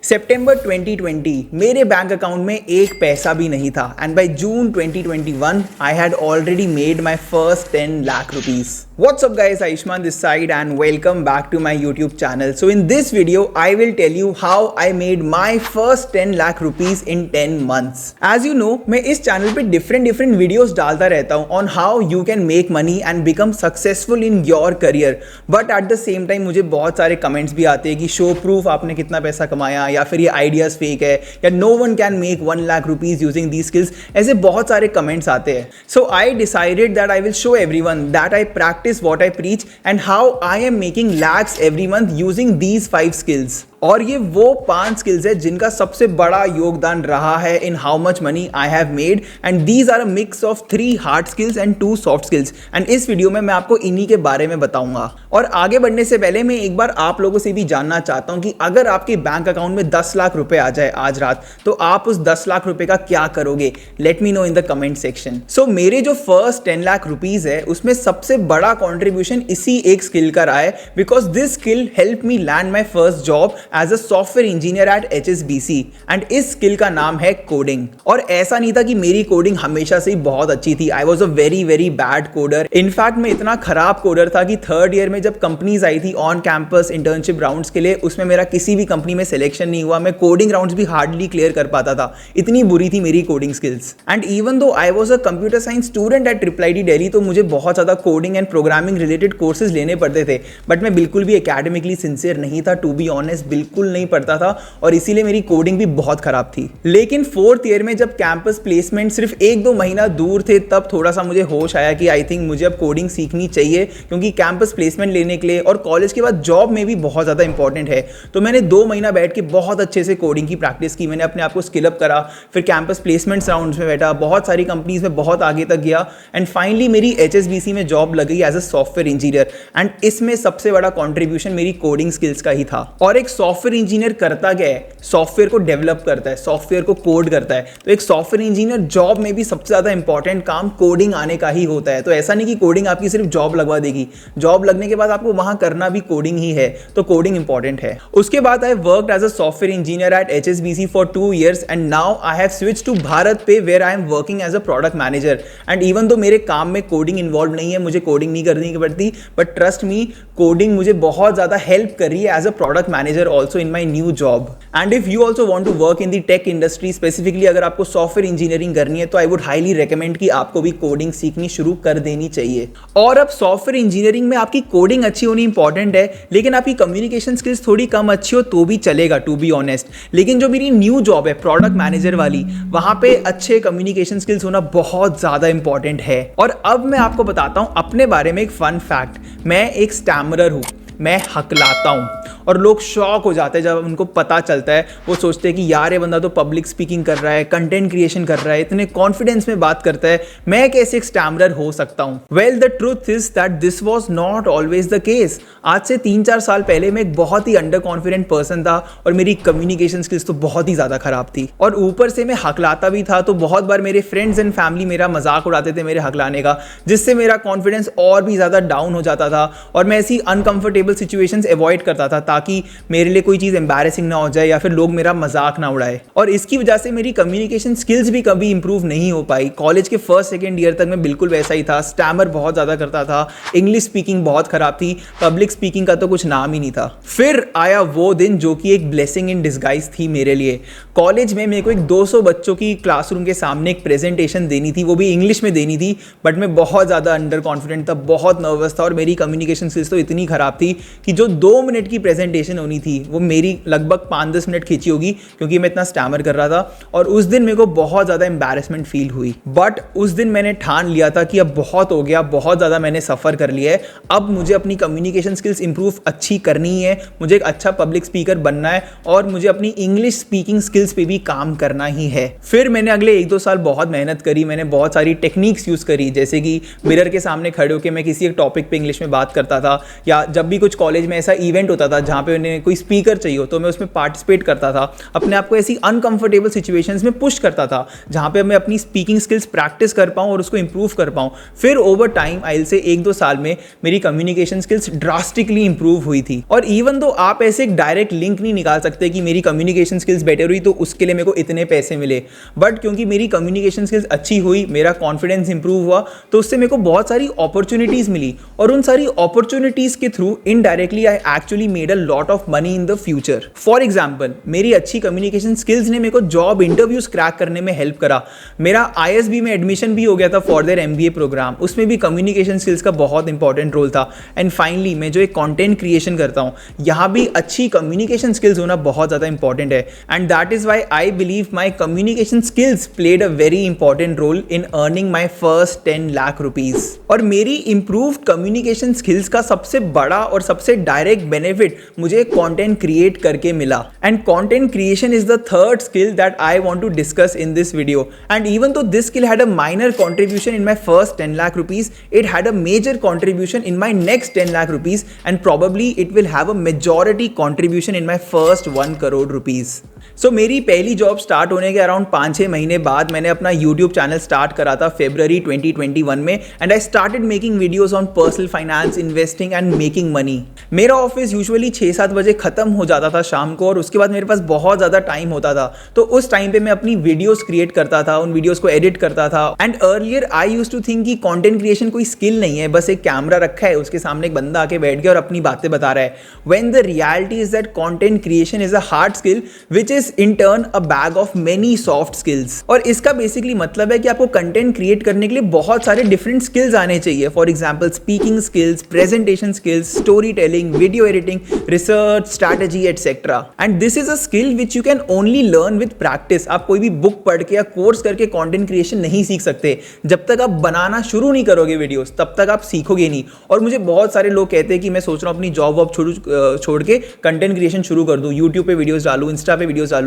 सितंबर 2020 मेरे bank account में एक पैसा भी नहीं था and by June 2021 I had already made my first 10 lakh rupees. What's up guys, Aishman this side and welcome back to my YouTube channel. So in this video I will tell you how I made my first 10 lakh rupees in 10 months. As you know मैं इस channel पे different videos डालता रहता हूँ on how you can make money and become successful in your career. But at the same time मुझे बहुत सारे comments भी आते हैं कि show proof आपने कितना पैसा कमाया या फिर ये आइडियाज फेक है या no one can make 1 lakh rupees using these skills. ऐसे बहुत सारे comments आते हैं. So I decided that I will show everyone that I practice what I preach and how I am making lakhs every month using these 5 skills. और ये वो 5 skills है जिनका सबसे बड़ा योगदान रहा है in how much money I have made and these are a mix of 3 hard skills and 2 soft skills and इस वीडियो में मैं आपको इन्हीं के बारे में बताऊंगा. और आगे बढ़ने से पहले मैं एक बार आप लोगों से भी जानना चाहता हूं कि अगर आपके बैंक अकाउंट में 10 लाख रुपए आ जाए आज रात तो आप उस 10 लाख रुपए का क्या करोगे? Let me know in the comment section. So मेरे जो फर्स्ट 10 लाख रुपीज है उसमें सबसे बड़ा कॉन्ट्रीब्यूशन इसी एक स्किल का रहा है because this skill help me land my first job as a software engineer at HSBC and इस स्किल का नाम है कोडिंग. और ऐसा नहीं था कि मेरी कोडिंग हमेशा से ही बहुत अच्छी थी. I was a very bad coder. In fact मैं इतना खराब कोडर था कि 3rd ईयर में जब कंपनीज आई थी ऑन कैंपस इंटर्नशिप राउंड्स के लिए उसमें मेरा किसी भी कंपनी में सिलेक्शन नहीं हुआ. मैं कोडिंग राउंड्स भी हार्डली क्लियर कर पाता था. इतनी बुरी थी मेरी कोडिंग स्किल्स. एंड इवन दो I was a computer science student at IIIT Delhi तो मुझे बहुत ज्यादा coding and programming related courses लेने पड़ते थे बट मैं बिल्कुल भी एकेडमिकली सिंसियर नहीं था. टू बी ऑनेस्ट बिल्कुल नहीं पढ़ता था और इसीलिए मेरी कोडिंग भी बहुत खराब थी. लेकिन 4th ईयर में जब कैंपस प्लेसमेंट सिर्फ 1-2 महीना दूर थे तब थोड़ा सा मुझे होश आया कि आई थिंक मुझे अब कोडिंग सीखनी चाहिए क्योंकि कैंपस प्लेसमेंट लेने के लिए और कॉलेज के बाद जॉब में भी बहुत ज़्यादा इंपॉर्टेंट है. तो मैंने 2 महीना बैठ के बहुत अच्छे से कोडिंग की प्रैक्टिस की. मैंने अपने आप को स्किल अप करा, फिर कैंपस प्लेसमेंट्स राउंड्स में बैठा, बहुत सारी कंपनीज में बहुत आगे तक गया एंड फाइनली मेरी HSBC में जॉब लग गई as a software engineer. And इसमें सबसे बड़ा कॉन्ट्रीब्यूशन मेरी कोडिंग स्किल्स का ही था. और एक सॉफ्टवेयर इंजीनियर करता क्या है? सॉफ्टवेयर को डेवलप करता है, सॉफ्टवेयर को कोड करता है. तो एक सॉफ्टवेयर इंजीनियर जॉब में भी सबसे ज्यादा इंपॉर्टेंट काम कोडिंग आने का ही होता है. तो ऐसा नहीं कि कोडिंग आपकी सिर्फ जॉब लगवा देगी. जॉब लगने के बाद आपको वहां करना भी कोडिंग ही है. तो कोडिंग इंपॉर्टेंट है. उसके बाद I worked as a software engineer at HSBC for 2 years and now I have switched to Bharat Pe where I am working as a product manager. And even though मेरे काम में कोडिंग इन्वॉल्व नहीं है, मुझे coding नहीं करनी पड़ती बट ट्रस्ट मी कोडिंग मुझे बहुत ज्यादा हेल्प कर रही है as a product manager also in my new job. And if you also want to work in the tech industry specifically अगर आपको सॉफ्टवेयर इंजीनियरिंग करनी है तो आई वुड हाईली रिकमेंड कि आपको भी कोडिंग सीखनी शुरू कर देनी चाहिए. और अब सॉफ्टवेयर इंजीनियरिंग में आपकी कोडिंग अच्छी होनी इंपॉर्टेंट है लेकिन आपकी कम्युनिकेशन स्किल्स थोड़ी कम अच्छी हो तो भी चलेगा टू बी ऑनेस्ट. लेकिन जो मेरी न्यू जॉब है प्रोडक्ट मैनेजर वाली वहां पे अच्छे कम्युनिकेशन स्किल्स होना बहुत ज्यादा इंपॉर्टेंट है. और अब मैं आपको बताता हूं अपने बारे में एक फन फैक्ट. मैं एक स्टैमरर हूं, मैं हकलाता हूं और लोग शॉक हो जाते हैं जब उनको पता चलता है. वो सोचते हैं कि यार ये बंदा तो पब्लिक स्पीकिंग कर रहा है, कंटेंट क्रिएशन कर रहा है, इतने कॉन्फिडेंस में बात करता है, मैं कैसे एक स्टैमरर हो सकता हूं? Well the truth is that this was not always the case. आज से 3-4 साल पहले मैं एक बहुत ही अंडर कॉन्फिडेंट पर्सन था और मेरी कम्युनिकेशन स्किल्स तो बहुत ही ज्यादा खराब थी और ऊपर से मैं हकलाता भी था. तो बहुत बार मेरे फ्रेंड्स एंड फैमिली मेरा मजाक उड़ाते थे मेरे हकलाने का जिससे मेरा कॉन्फिडेंस और भी ज्यादा डाउन हो जाता था और मैं ऐसी अनकंफर्टेबल सिचुएशंस अवॉइड करता था ताकि मेरे लिए कोई चीज एम्बैरेसिंग ना हो जाए या फिर लोग मेरा मजाक ना उड़ाए. और इसकी वजह से मेरी कम्युनिकेशन स्किल्स भी कभी इंप्रूव नहीं हो पाई. कॉलेज के 1st-2nd ईयर तक मैं बिल्कुल वैसा ही था. स्टैमर बहुत ज्यादा करता था, इंग्लिश स्पीकिंग बहुत खराब थी, पब्लिक स्पीकिंग का तो कुछ नाम ही नहीं था. फिर आया वो दिन जो कि एक ब्लेसिंग इन डिस्गाइज थी मेरे लिए. कॉलेज में मेरे को एक 200 बच्चों की क्लासरूम के सामने एक प्रेजेंटेशन देनी थी, वो भी इंग्लिश में देनी थी बट मैं बहुत ज्यादा अंडर कॉन्फिडेंट था, बहुत नर्वस था और मेरी कम्युनिकेशन स्किल्स तो इतनी खराब थी कि जो 2 मिनट की प्रेजेंटेशन होनी थी वो मेरी लगभग 5-10 मिनट खींची होगी क्योंकि मैं इतना स्टैमर कर रहा था. और उस दिन मेरे को बहुत ज़्यादा एम्बैरेसमेंट फील हुई बट उस दिन मैंने ठान लिया था कि अब बहुत हो गया, बहुत ज़्यादा मैंने सफ़र कर लिया है, अब मुझे अपनी कम्युनिकेशन स्किल्स इंप्रूव अच्छी करनी है, मुझे एक अच्छा पब्लिक स्पीकर बनना है और मुझे अपनी इंग्लिश स्पीकिंग स्किल्स पे भी काम करना ही है. फिर मैंने अगले 1-2 साल बहुत मेहनत करी. मैंने बहुत सारी टेक्निक्स यूज़ करी जैसे कि मिरर के सामने खड़े होकर मैं किसी एक टॉपिक पे इंग्लिश में बात करता था या जब भी कुछ कॉलेज में ऐसा इवेंट होता था जहाँ पे उन्हें कोई स्पीकर चाहिए हो तो मैं उसमें पार्टिसिपेट करता था, अपने आप को ऐसी अनकंफर्टेबल सिचुएशंस में पुश करता था जहाँ पे मैं अपनी स्पीकिंग स्किल्स प्रैक्टिस कर पाऊँ और उसको इंप्रूव कर पाऊँ। फिर ओवर टाइम आई से 1-2 साल में मेरी कम्युनिकेशन स्किल्स ड्रास्टिकली इंप्रूव हुई थी। और इवन दो आप ऐसे एक डायरेक्ट लिंक नहीं निकाल सकते कि मेरी कम्युनिकेशन स्किल्स बेटर हुई तो उसके लिए मेरे को इतने पैसे मिले, बट क्योंकि मेरी कम्युनिकेशन स्किल्स अच्छी हुई, मेरा कॉन्फिडेंस इंप्रूव हुआ, तो उससे मेरे को बहुत सारी अपॉर्चुनिटीज मिली और उन सारी अपॉर्चुनिटीज के through indirectly I actually made a lot of money in the future. For example, मेरी अच्छी कम्युनिकेशन स्किल्स ने मेरे को जॉब इंटरव्यूज क्रैक करने में हेल्प करा। मेरा ISB में एडमिशन भी हो गया था फॉर देयर MBA प्रोग्राम, उसमें भी कम्युनिकेशन स्किल्स का बहुत इंपॉर्टेंट रोल था। एंड फाइनली मैं जो एक कंटेंट क्रिएशन करता हूँ, यहाँ भी अच्छी कम्युनिकेशन स्किल्स होना बहुत ज़्यादा इंपॉर्टेंट है। And that is why I believe my communication skills played a very important role in earning my first 10 lakh rupees. और मेरी इंप्रूव कम्युनिकेशन स्किल्स का सबसे बड़ा और सबसे डायरेक्ट बेनिफिट मुझे कंटेंट क्रिएट करके मिला। And content creation is the third skill that I want to discuss in this video. And even though this skill had a minor contribution in my first 10 lakh rupees, it had a major contribution in my next 10 lakh rupees, and probably it will have a majority contribution in my first 1 crore rupees. So मेरी पहली job start होने के around 5-6 महीने बाद मैंने अपना YouTube channel start करा था February 2021 में, and I started making videos on personal finance, investing and making money. मेरा ऑफिस यूजुअली 6-7 बजे खत्म हो जाता था शाम को, और उसके बाद मेरे पास बहुत ज़्यादा टाइम होता था, तो उस टाइम पे मैं अपनी वीडियोस क्रिएट करता था, उन वीडियोस को एडिट करता था। And earlier I used to think कि कंटेंट क्रिएशन कोई स्किल नहीं है, बस एक कैमरा रखा है, उसके सामने एक बंदा आके बैठ गया और अपनी बातें बता रहा है। When the reality is that content creation is a hard skill which is in turn a bag of many soft skills। और इसका बेसिकली मतलब है कि आपको कंटेंट क्रिएट करने के लिए बहुत सारे डिफरेंट स्किल्स आने चाहिए। For example speaking skills, presentation skills, story telling, video editing, research, strategy etcetera. And this is a skill which you can only learn with practice. आप कोई भी बुक पढ़ के या कोर्स करके कंटेंट क्रिएशन नहीं सीख सकते। जब तक आप बनाना शुरू नहीं करोगे वीडियोस, तब तक आप सीखोगे नहीं। और मुझे बहुत सारे लोग कहते हैं कि मैं सोच रहा हूँ अपनी जॉब वॉब छोड़ के कंटेंट क्रिएशन शुरू कर दूँ, यूट्यूब पे वीडियोस डालूँ, इंस्टा पे वीडियोस डालूँ।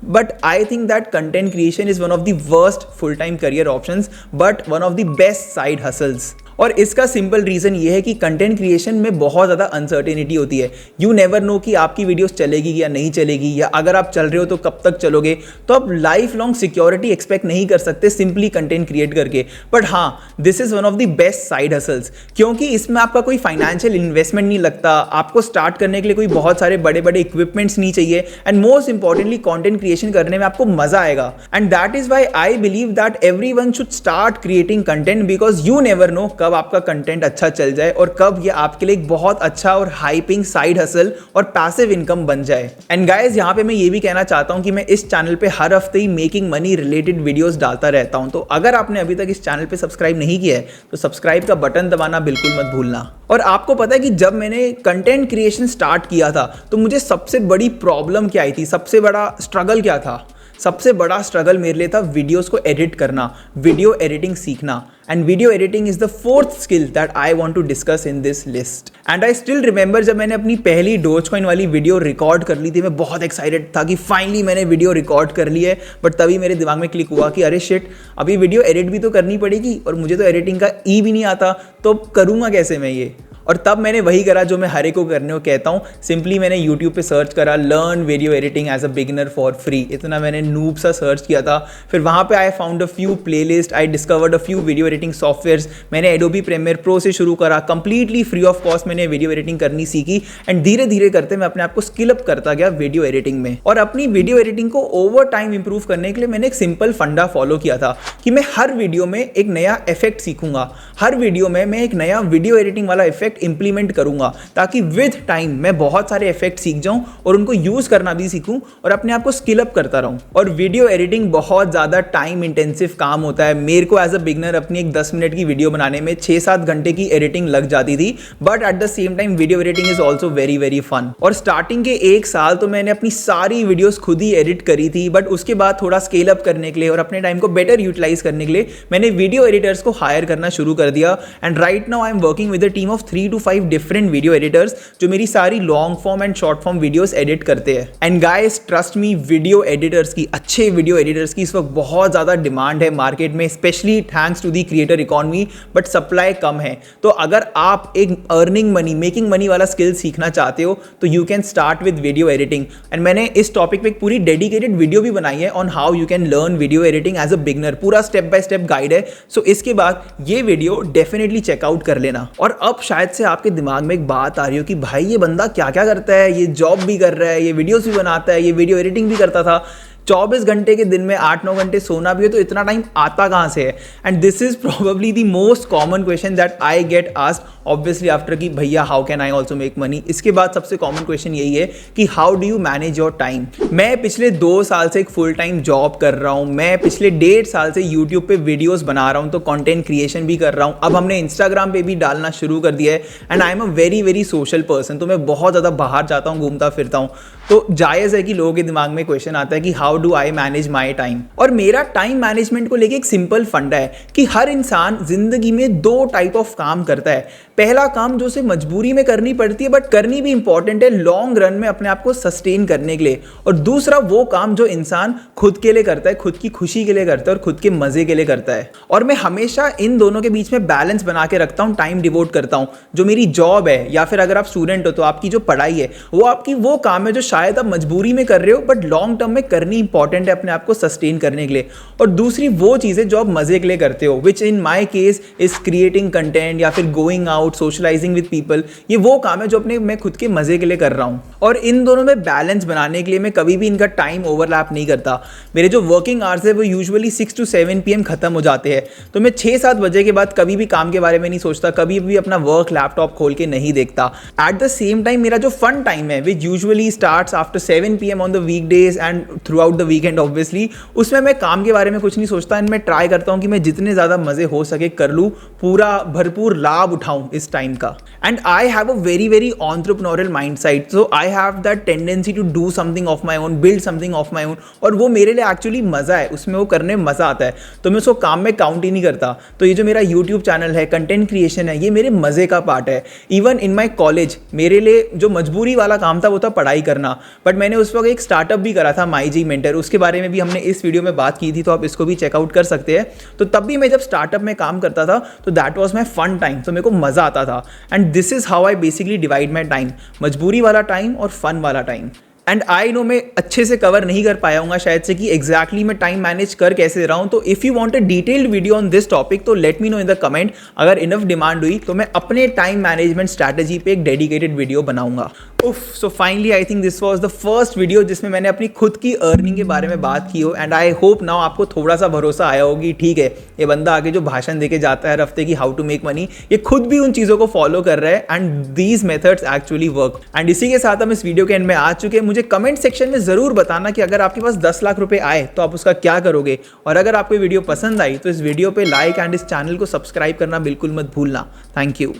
But I think that content creation is one of the worst full-time career options, but one of the best side hustles. और इसका सिंपल रीज़न ये है कि कंटेंट क्रिएशन में बहुत ज़्यादा अनसर्टेनिटी होती है। यू नेवर नो कि आपकी वीडियोस चलेगी या नहीं चलेगी, या अगर आप चल रहे हो तो कब तक चलोगे। तो आप लाइफ लॉन्ग सिक्योरिटी एक्सपेक्ट नहीं कर सकते सिंपली कंटेंट क्रिएट करके। बट हाँ, this is one of the best side hustles, क्योंकि इसमें आपका कोई फाइनेंशियल इन्वेस्टमेंट नहीं लगता, आपको स्टार्ट करने के लिए कोई बहुत सारे बड़े बड़े इक्विपमेंट्स नहीं चाहिए, and most importantly content creation करने में आपको मजा आएगा। And that is why I believe that everyone should start creating content, because you never know कब आपका कंटेंट अच्छा चल जाए और कब ये आपके लिए एक बहुत अच्छा और हाइपिंग साइड हसल और पैसिव इनकम बन जाए। एंड गाइस, यहाँ पे मैं ये भी कहना चाहता हूँ कि मैं इस चैनल पे हर हफ्ते ही मेकिंग मनी रिलेटेड वीडियोस डालता रहता हूँ। तो अगर आपने अभी तक इस चैनल पे सब्सक्राइब नहीं किया है तो सब्सक्राइब का बटन दबाना बिल्कुल मत भूलना। और आपको पता है कि जब मैंने कंटेंट क्रिएशन स्टार्ट किया था तो मुझे सबसे बड़ी प्रॉब्लम क्या आई थी, सबसे बड़ा स्ट्रगल क्या था? सबसे बड़ा स्ट्रगल मेरे लिए था वीडियोस को एडिट करना, वीडियो एडिटिंग सीखना। And video editing is the fourth skill that I want to discuss in this list. And I still remember जब मैंने अपनी पहली डोजकॉइन वाली वीडियो रिकॉर्ड कर ली थी, मैं बहुत एक्साइटेड था कि फाइनली मैंने वीडियो रिकॉर्ड कर ली है। बट तभी मेरे दिमाग में क्लिक हुआ कि अरे शिट, अभी वीडियो एडिट भी तो करनी पड़ेगी और मुझे तो एडिटिंग का भी नहीं आता, तो करूँगा कैसे मैं ये? और तब मैंने वही करा जो मैं हर एक को करने को कहता हूँ। सिंपली मैंने यूट्यूब पे सर्च करा learn video editing as a beginner for free. इतना मैंने नूब सा सर्च किया था। फिर वहाँ पे I found a few playlist, I discovered a few video editing softwares. मैंने एडोबी प्रीमियर प्रो से शुरू करा, कंप्लीटली फ्री ऑफ कॉस्ट मैंने वीडियो एडिटिंग करनी सीखी। एंड धीरे धीरे करते मैं अपने आप को स्किल अप करता गया वीडियो एडिटिंग में। और अपनी वीडियो एडिटिंग को ओवर टाइम इंप्रूव करने के लिए मैंने एक सिंपल फंडा फॉलो किया था कि मैं हर वीडियो में एक नया इफेक्ट सीखूंगा, हर वीडियो में मैं एक नया वीडियो एडिटिंग वाला इफेक्ट इंप्लीमेंट करूंगा, ताकि विद टाइम मैं बहुत सारे इफेक्ट सीख जाऊं और उनको यूज करना भी सीखूं और अपने आप को स्किल अप करता रहूं। और वीडियो एडिटिंग बहुत ज्यादा टाइम इंटेंसिव काम होता है। मेरे को एज अ बिगनर अपनी एक 10 मिनट की वीडियो बनाने में 6-7 घंटे की एडिटिंग लग जाती थी। But at the same time video editing is also very very fun. और स्टार्टिंग के 1 साल तो मैंने अपनी सारी वीडियोस खुद ही एडिट करी थी। बट उसके बाद थोड़ा स्केल अप करने के लिए और अपने टाइम को बेटर यूटिलाइज करने के लिए मैंने वीडियो एडिटर्स को हायर करना शुरू कर दिया। And right now I am working with a team of 3 3 to 5 different video editors जो मेरी सारी long form and short form videos edit करते हैं। And guys trust me, video editors की, अच्छे वीडियो एडिटर्स की इस वक्त बहुत ज़्यादा डिमांड है मार्केट में, specially thanks to the creator economy, but supply कम है। तो अगर आप एक अर्निंग मनी, मेकिंग मनी वाला स्किल सीखना चाहते हो तो you can start with video editing. And मैंने इस टॉपिक पे एक पूरी डेडिकेटेड वीडियो भी बनाई है on how you can learn video editing as a beginner, पूरा स्टेप बाय स्टेप गाइड है। सो इसके बाद ये वीडियो डेफिनेटली चेकआउट कर लेना। और अब शायद से आपके दिमाग में एक बात आ रही हो कि भाई ये बंदा क्या क्या करता है, ये जॉब भी कर रहा है, ये वीडियोस भी बनाता है, ये वीडियो एडिटिंग भी करता था, 24 घंटे के दिन में 8-9 घंटे सोना भी है, तो इतना टाइम आता कहाँ से है? And this is probably the most common question that I get asked obviously after कि भैया how can I also make money. इसके बाद सबसे कॉमन क्वेश्चन यही है कि how do you manage your time. मैं पिछले 2 साल से एक फुल टाइम जॉब कर रहा हूँ, मैं पिछले 1.5 साल से यूट्यूब पे वीडियोस बना रहा हूँ, तो कंटेंट क्रिएशन भी कर रहा हूँ, अब हमने इंस्टाग्राम पे भी डालना शुरू कर दिया है। And I am a very very social person, तो मैं बहुत ज़्यादा बाहर जाता हूँ, घूमता फिरता हूँ। तो जायज़ है कि लोगों के दिमाग में क्वेश्चन आता है कि how do I manage my time. और मेरा टाइम मैनेजमेंट को लेके एक सिंपल फंडा है कि हर इंसान जिंदगी में 2 टाइप ऑफ काम करता है। पहला काम जो उसे मजबूरी में करनी पड़ती है बट करनी भी इंपॉर्टेंट है लॉन्ग रन में अपने आप को सस्टेन करने के लिए, और दूसरा वो काम जो इंसान खुद के लिए करता है, खुद की खुशी के लिए करता है और खुद के मजे के लिए करता है। और मैं हमेशा इन दोनों के बीच में बैलेंस बना के रखता हूँ, टाइम डिवोट करता हूँ। जो मेरी जॉब है या फिर अगर आप स्टूडेंट हो तो आपकी जो पढ़ाई है वो आपकी वो काम है जो शायद आप मजबूरी में कर रहे हो बट लॉन्ग टर्म में करनी इंपॉर्टेंट है अपने आप को सस्टेन करने के लिए। और दूसरी वो चीज़ें जो आप मजे के लिए करते हो, which in my case is creating content या फिर going out, socialising with people. ये वो काम है जो मैं खुद के मजे के लिए कर रहा हूँ। और इन दोनों में बैलेंस बनाने के लिए मैं कभी भी इनका टाइम ओवरलैप नहीं करता। मेरे जो वर्किंग आवर्स है वो यूजुअली 6 to 7 PM खत्म हो जाते हैं, तो मैं 6-7 बजे के बाद कभी भी काम के बारे में नहीं सोचता, कभी भी अपना वर्क लैपटॉप खोल के नहीं देखता। एट द सेम टाइम मेरा जो फन टाइम है विच usually starts after 7 PM on the weekdays and through out the weekend obviously, उसमें मैं काम के बारे में कुछ नहीं सोचता एंड मैं ट्राई करता हूँ कि मैं जितने ज़्यादा मज़े हो सके कर लूँ, पूरा भरपूर लाभ उठाऊँ इस टाइम का। And I have a very very entrepreneurial mindset, so I have that tendency to do something of my own, build something of my own, और वो मेरे लिए एक्चुअली मज़ा है, उसमें वो करने में मज़ा आता है, तो मैं उसको काम में काउंट ही नहीं करता। तो ये जो मेरा यूट्यूब चैनल है, कंटेंट क्रिएशन है, ये मेरे मज़े का पार्ट है। इवन इन माई कॉलेज मेरे लिए जो मजबूरी वाला काम था वो था पढ़ाई करना, बट मैंने उस वक्त एक स्टार्टअप भी करा था, माई जी मेंटर, उसके बारे में भी हमने इस वीडियो में बात की थी, तो आप इसको भी चेकआउट कर सकते हैं। तो तब भी मैं जब स्टार्टअप में काम करता था तो that was my fun time, तो मेरे को मज़ा आता था। And this is how I basically divide my time, मजबूरी वाला टाइम और फन वाला टाइम। एंड आई नो मैं अच्छे से कवर नहीं कर पाया हूँ शायद से कि एग्जैक्टली मैं टाइम मैनेज कर कैसे रहा हूँ। तो if you want a detailed video on this topic तो let me know in the comment. अगर इनफ डिमांड हुई तो मैं अपने टाइम मैनेजमेंट स्ट्रैटेजी पे एक डेडिकेटेड वीडियो बनाऊंगा। So finally I think this was the first video जिसमें मैंने अपनी खुद की अर्निंग के बारे में बात की हो। एंड आई होप नाउ आपको थोड़ा सा भरोसा आया होगी, ठीक है ये बंदा आगे जो भाषण देके जाता है हर हफ्ते की हाउ टू मेक मनी, ये खुद भी उन चीज़ों को फॉलो कर रहा है and these methods actually work. And इसी के साथ हम इस वीडियो के एंड में आ चुके हैं। मुझे कमेंट सेक्शन में ज़रूर बताना कि अगर आपके पास 10 लाख रुपए आए तो आप उसका क्या करोगे, और अगर आपको वीडियो पसंद आई तो इस वीडियो पे लाइक एंड इस चैनल को सब्सक्राइब करना बिल्कुल मत भूलना। Thank you.